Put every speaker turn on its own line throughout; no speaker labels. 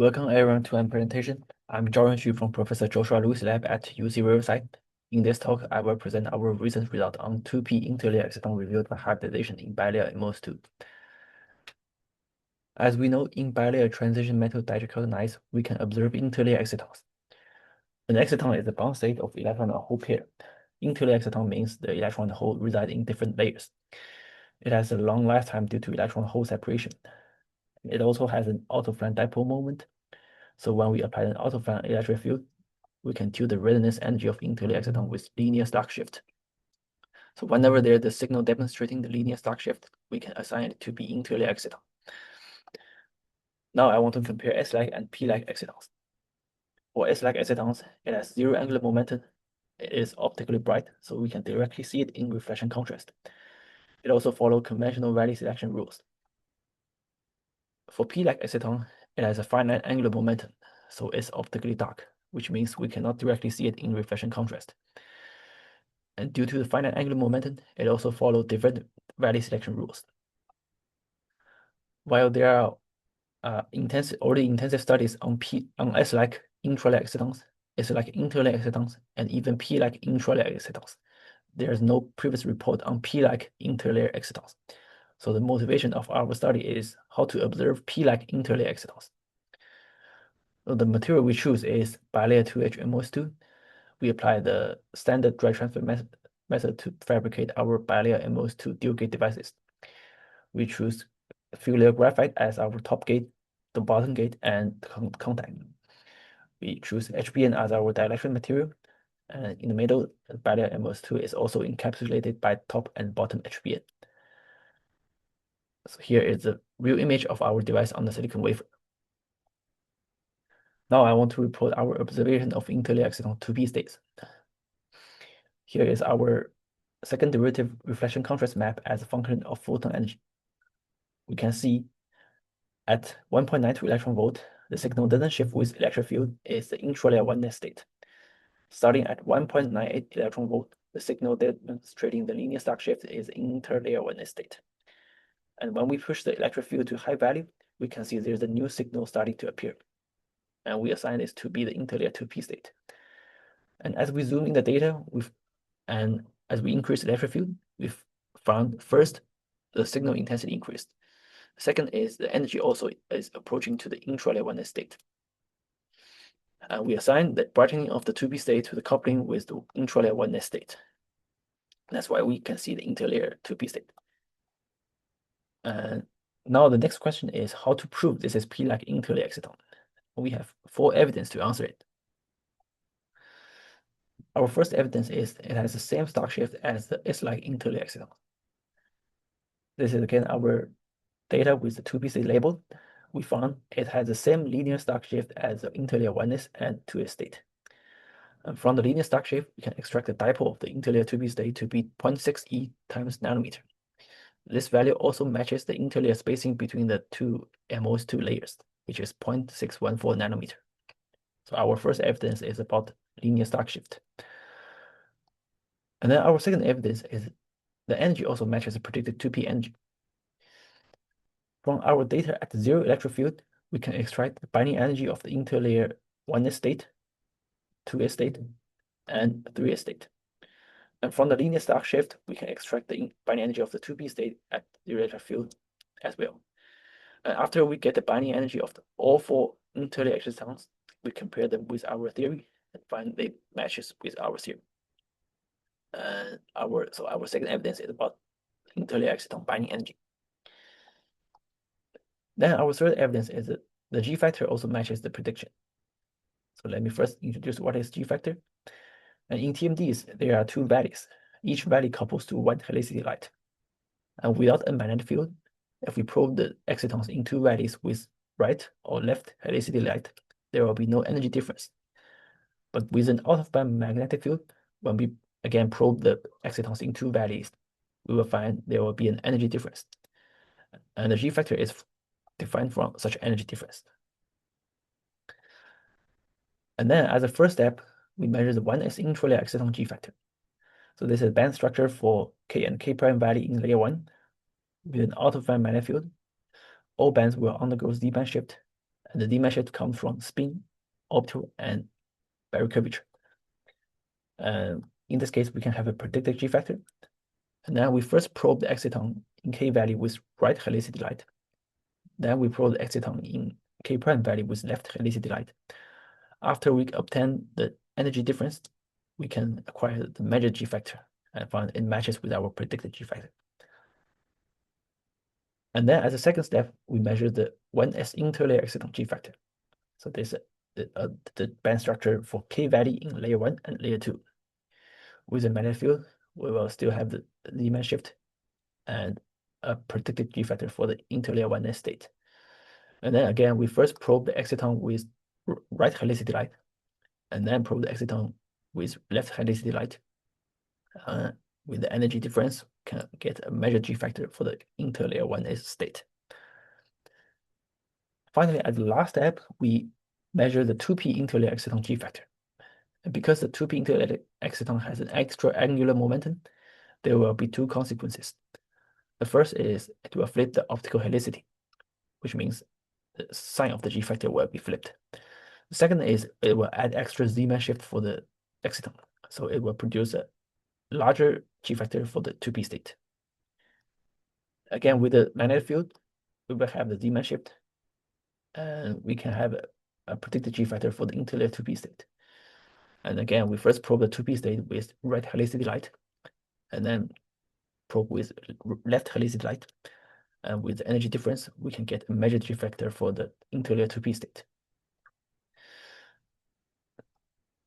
Welcome everyone to my presentation. I'm Jordan Xu from Professor Joshua Lewis Lab at UC Riverside. In this talk, I will present our recent result on 2p interlayer exciton revealed by hybridization in bilayer and MoS2. As we know, in bilayer transition metal diachalcogenides, we can observe interlayer excitons. An exciton is the bound state of electron and hole pair. Interlayer exciton means the electron and hole reside in different layers. It has a long lifetime due to electron-hole separation. It also has an autoflank dipole moment. So when we apply an autoflank electric field, we can tune the resonance energy of interlayer exciton with linear Stark shift. So whenever there's a signal demonstrating the linear Stark shift, we can assign it to be interlayer exciton. Now I want to compare S-like and P-like excitons. For S-like excitons, it has zero angular momentum. It is optically bright, so we can directly see it in reflection contrast. It also follows conventional Rayleigh selection rules. For P-like exciton, it has a finite angular momentum, so it's optically dark, which means we cannot directly see it in reflection contrast. And due to the finite angular momentum, it also follows different Rayleigh selection rules. While there are already intensive studies on S-like intralayer excitons, S-like interlayer excitons, and even P-like intralayer excitons, there is no previous report on P-like interlayer excitons. So the motivation of our study is how to observe P-like interlayer excitons. So the material we choose is bilayer 2H and MoS2. We apply the standard dry transfer method to fabricate our bilayer and MoS2 dual gate devices. We choose fuel layer graphite as our top gate, the bottom gate, and contact. We choose HBN as our dielectric material, and in the middle, the bilayer MoS2 is also encapsulated by top and bottom HBN. So here is the real image of our device on the silicon wafer. Now I want to report our observation of interlayer exciton 2p states. Here is our second derivative reflection contrast map as a function of photon energy. We can see at 1.92 electron volt, the signal doesn't shift with electric field, is the intralayer oneness state. Starting at 1.98 electron volt, the signal demonstrating the linear Stark shift is interlayer oneness state. And when we push the electric field to high value, we can see there's a new signal starting to appear. And we assign this to be the interlayer 2p state. And as we zoom in the data, and as we increase the electric field, we've found first, the signal intensity increased. Second is the energy also is approaching to the intralayer oneness state. And we assign the brightening of the 2p state to the coupling with the intralayer oneness state. That's why we can see the interlayer 2p state. And now the next question is how to prove this is P-like interlayer exciton. We have 4 evidence to answer it. Our first evidence is it has the same Stark shift as the S-like interlayer exciton. This is again our data with the 2p state labeled. We found it has the same linear Stark shift as the interlayer oneness and 2s state. And from the linear Stark shift, we can extract the dipole of the interlayer 2p state to be 0.6 e times nanometer. This value also matches the interlayer spacing between the two MoS2 layers, which is 0.614 nanometer. So our first evidence is about linear Stark shift. And then our second evidence is the energy also matches the predicted 2p energy. From our data at 0 electric field, we can extract the binding energy of the interlayer oneness state, 2s state, and 3s state. And from the linear Stark shift, we can extract the binding energy of the 2p state at 0 electric field as well. And after we get the binding energy of all 4 interlayer excitons, we compare them with our theory and find they matches with our theory. And our second evidence is about interlayer exciton binding energy. Then our third evidence is that the G factor also matches the prediction. So let me first introduce what is G factor. And in TMDs, there are 2 valleys. Each valley couples to 1 helicity light. And without a magnetic field, if we probe the excitons in 2 valleys with right or left helicity light, there will be no energy difference. But with an out-of-band magnetic field, when we again probe the excitons in 2 valleys, we will find there will be an energy difference. And the G factor is defined from such energy difference. And then as a first step, we measure the 1s intralayer exciton G factor. So this is a band structure for K and K prime valley in layer 1 with an out-of-band magnetic field. All bands will undergo Z-band shift, And the demand shift comes from spin, orbital, and barrier curvature. In this case, we can have a predicted G factor. And then we first probe the exciton in K value with right helicity light. Then we probe the exciton in K prime value with left helicity light. After we obtain the energy difference, we can acquire the measured G factor and find it matches with our predicted G factor. And then as a second step, we measure the 1s interlayer exciton G factor. So this is the band structure for K value in layer 1 and layer 2. With the magnetic field, we will still have the demand shift and a predicted G factor for the interlayer 1s state. And then again, we first probe the exciton with right helicity light, and then probe the exciton with left helicity light. With the energy difference, can get a measured G factor for the interlayer 1s state. Finally, as the last step, we measure the 2p interlayer exciton G factor. And because the 2p interlayer exciton has an extra angular momentum, there will be two consequences. The first is it will flip the optical helicity, which means the sign of the G factor will be flipped. The second is it will add extra Zeeman shift for the exciton, so it will produce a larger G factor for the 2p state. Again, with the magnetic field, we will have the Zeeman shift, and we can have a predicted G factor for the interlayer 2p state. And again, we first probe the 2p state with right helicity light, and then probe with left helicity light. And with the energy difference, we can get a measured G factor for the interlayer 2p state.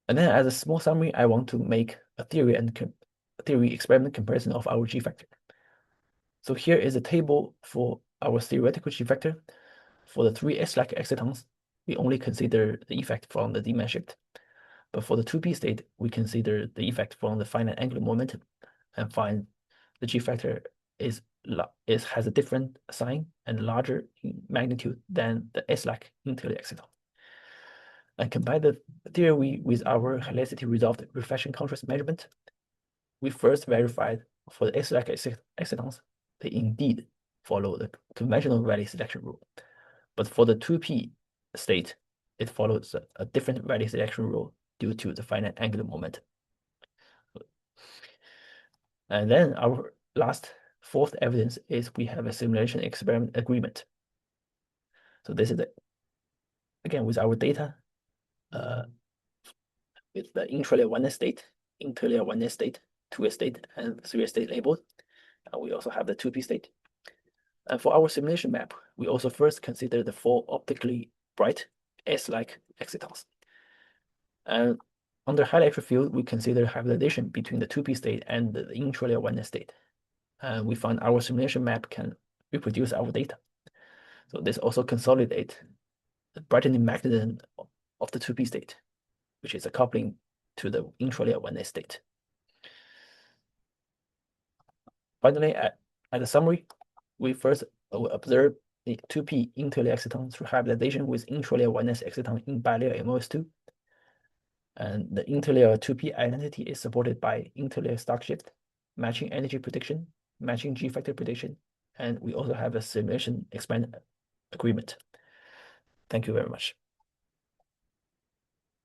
And then as a small summary, I want to make a theory experiment comparison of our G factor. So here is a table for our theoretical G factor. For the 3 S-like excitons, we only consider the effect from the demand shift. But for the 2p state, we consider the effect from the finite angular momentum and find the G factor has a different sign and larger in magnitude than the S-like interlayer exciton. And combine the theory with our helicity resolved reflection contrast measurement. We first verified for the S-like excitons, they indeed follow the conventional Rayleigh selection rule. But for the 2p state, it follows a different Rayleigh selection rule due to the finite angular momentum. And then our last fourth evidence is we have a simulation experiment agreement. So this is again with our data, with the interlayer 1s state, interlayer 1s state, 2s state, and 3s state labeled. And we also have the 2p state. And for our simulation map, we also first consider the 4 optically bright S-like excitons. And under high electric field, we consider hybridization between the 2p state and the interlayer 1s state. And we found our simulation map can reproduce our data. So this also consolidates the brightening mechanism of the 2p state, which is a coupling to the interlayer 1s state. Finally, as a summary, we first observe the 2p interlayer exciton through hybridization with interlayer 1s exciton in bilayer MoS2. And the interlayer 2p identity is supported by interlayer stock shift, matching energy prediction, matching G factor prediction, and we also have a simulation expand agreement. Thank you very much.